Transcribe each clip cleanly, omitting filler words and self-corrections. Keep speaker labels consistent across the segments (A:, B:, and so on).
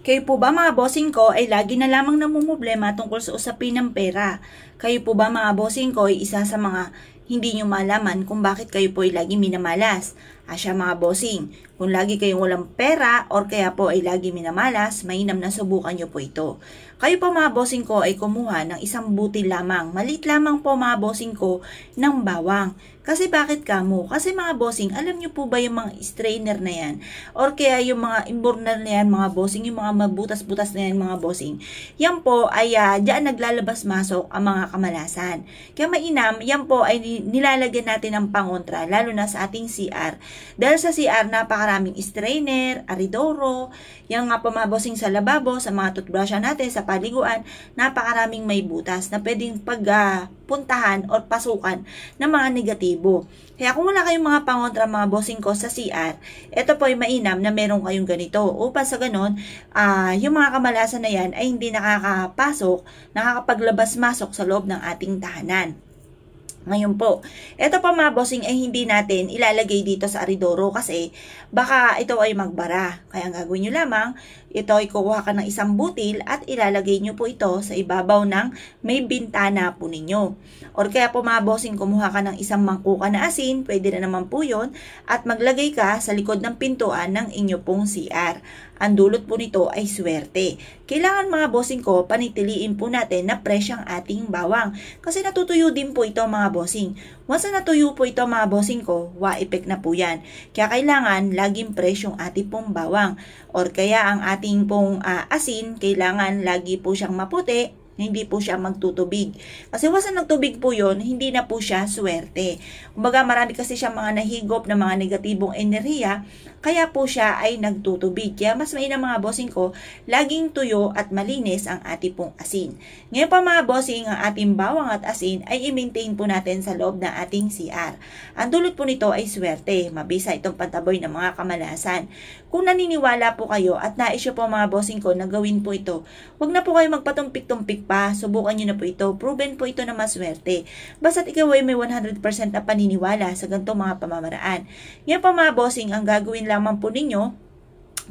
A: Kayo po ba mga bossing ko ay lagi na lamang namumblema tungkol sa usapin ng pera? Kayo po ba mga bossing ko ay isa sa mga hindi nyo malaman kung bakit kayo po ay lagi minamalas? Asya mga bossing, kung lagi kayong walang pera or kaya po ay lagi minamalas, mainam na subukan nyo po ito. Kayo po mga bossing ko ay kumuha ng isang butil lamang, maliit lamang po mga bossing ko ng bawang. Kasi bakit kamo? Kasi mga bossing, alam nyo po ba yung mga strainer na yan? Or kaya yung mga imborner na yan mga bossing, yung mga mabutas-butas na yan mga bossing. Yan po ay diyan naglalabas-masok ang mga kamalasan. Kaya mainam, yan po ay nilalagyan natin ng pangontra, lalo na sa ating CR. Dahil sa CR, napakaraming strainer, aridoro, yung nga po mga bossing sa lababo, sa mga toothbrushan natin, sa paliguan, napakaraming may butas na pwedeng pagpuntahan or pasukan ng mga negatibo. Kaya kung wala kayong mga pangontra mga bossing ko sa CR, ito po ay mainam na meron kayong ganito. Upang sa ganon, yung mga kamalasan na yan ay hindi nakakapaglabas-masok sa loob ng ating tahanan. Ngayon po, ito pa mga bossing ay hindi natin ilalagay dito sa aridoro kasi baka ito ay magbara. Kaya ang gagawin nyo lamang, ito ay kukuha ka ng isang butil at ilalagay nyo po ito sa ibabaw ng may bintana po ninyo. Or kaya po mga bossing, kumuha ka ng isang mangkuka na asin, pwede na naman po yun, at maglagay ka sa likod ng pintuan ng inyo pong CR. Ang dulot po nito ay swerte. Kailangan mga bossing ko, panitiliin po natin na fresh ang ating bawang. Kasi natutuyo din po ito mga bossing. Once na natuyo po ito mga bossing ko, wa-effect na po yan. Kaya kailangan laging fresh yung ating pong bawang. Or kaya ang ating pong asin, kailangan lagi po siyang maputi, hindi po siya magtutubig. Kasi once na nagtubig po yun, hindi na po siya swerte. Kumbaga marami kasi siya mga nahigop na mga negatibong enerhiya, kaya po siya ay nagtutubig. Kaya mas mainam mga bossing ko, laging tuyo at malinis ang ating pong asin. Ngayon pa mga bossing, ang ating bawang at asin ay i-maintain po natin sa loob ng ating CR. Ang dulot po nito ay swerte. Mabisa itong pantaboy ng mga kamalasan. Kung naniniwala po kayo at nais po mga bossing ko na gawin po ito, huwag na po kayo magpatumpik-tumpik pa, subukan nyo na po ito. Proven po ito na maswerte. Basta't ikaw ay may 100% na paniniwala sa ganitong mga pamamaraan. Ngayon pa mga bossing, ang gagawin lamang po ninyo,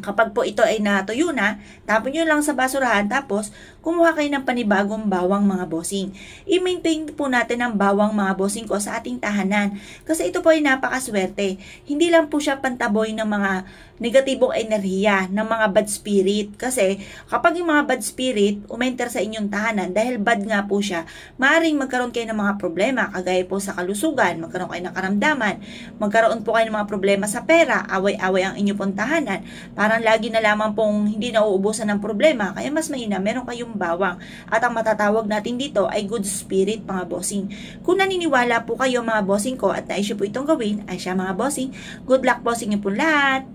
A: kapag po ito ay natuyo na, tapon nyo lang sa basurahan, tapos kumuha kayo ng panibagong bawang mga bossing. I-maintain po natin ang bawang mga bossing ko sa ating tahanan. Kasi ito po ay napakaswerte. Hindi lang po siya pantaboy ng mga negatibong enerhiya, ng mga bad spirit. Kasi kapag yung mga bad spirit umenter sa inyong tahanan, dahil bad nga po siya, maaaring magkaroon kayo ng mga problema, kagaya po sa kalusugan, magkaroon kayo ng karamdaman, magkaroon po kayo ng mga problema sa pera, away-away ang inyong pong tahanan, parang lagi na lamang pong hindi nauubusan ng problema. Kaya mas mainam, meron kayong bawang. At ang matatawag natin dito ay good spirit mga bossing. Kung naniniwala po kayo mga bossing ko at nais po itong gawin, ay siya mga bossing, good luck po sa inyo po lahat!